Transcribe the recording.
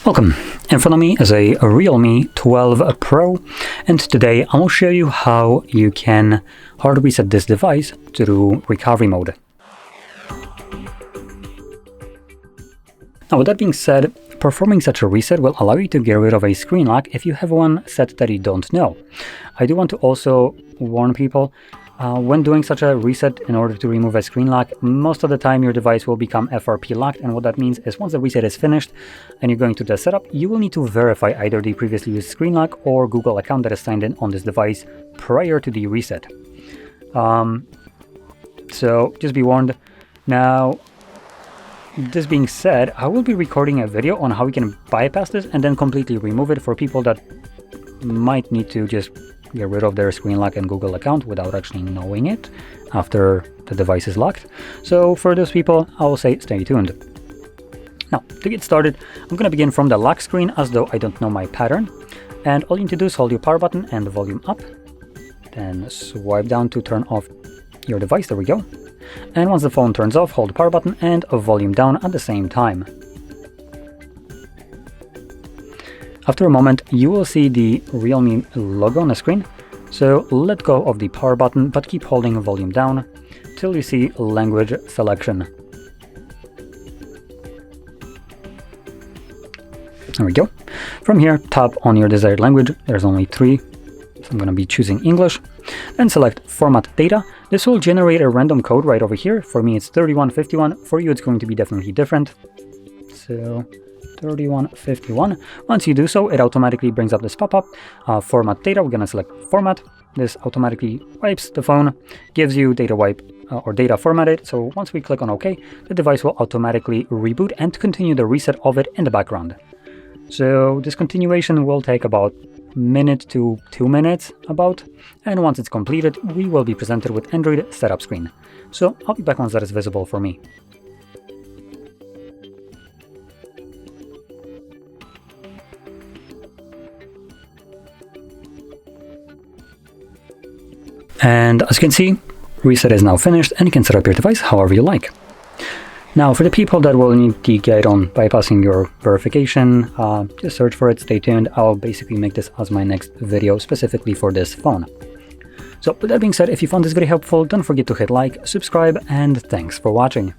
Welcome. In front of me is a Realme 12 Pro, and today I will show you how you can hard reset this device through recovery mode. Now, with that being said, performing such a reset will allow you to get rid of a screen lock if you have one set that you don't know. I do want to also warn people, when doing such a reset in order to remove a screen lock, most of the time your device will become FRP locked, and what that means is once the reset is finished and you're going to the setup, you will need to verify either the previously used screen lock or Google account that is signed in on this device prior to the reset. So just be warned. Now, this being said, I will be recording a video on how we can bypass this and then completely remove it for people that might need to just get rid of their screen lock and Google account without actually knowing it after the device is locked. So for those people, I will say stay tuned. Now, to get started, I'm going to begin from the lock screen as though I don't know my pattern. And all you need to do is hold your power button and the volume up. Then swipe down to turn off your device. There we go. And once the phone turns off, hold the power button and a volume down at the same time. After a moment, you will see the Realme logo on the screen. So let go of the power button, but keep holding volume down till you see language selection. There we go. From here, tap on your desired language. There's only 3, so I'm going to be choosing English. Then select Format Data. This will generate a random code right over here. For me, it's 3151. For you, it's going to be definitely different. So 3151. Once you do so, it automatically brings up this pop-up. Format Data, we're going to select Format. This automatically wipes the phone, gives you data wipe or data formatted. So once we click on OK, the device will automatically reboot and continue the reset of it in the background. So this continuation will take about minute to 2 minutes about, and once it's completed, we will be presented with Android setup screen. So I'll be back once that is visible for me. And as you can see, reset is now finished and you can set up your device however you like. Now, for the people that will need the guide on bypassing your verification, just search for it, stay tuned. I'll basically make this as my next video specifically for this phone. So with that being said, if you found this video helpful, don't forget to hit like, subscribe, and thanks for watching.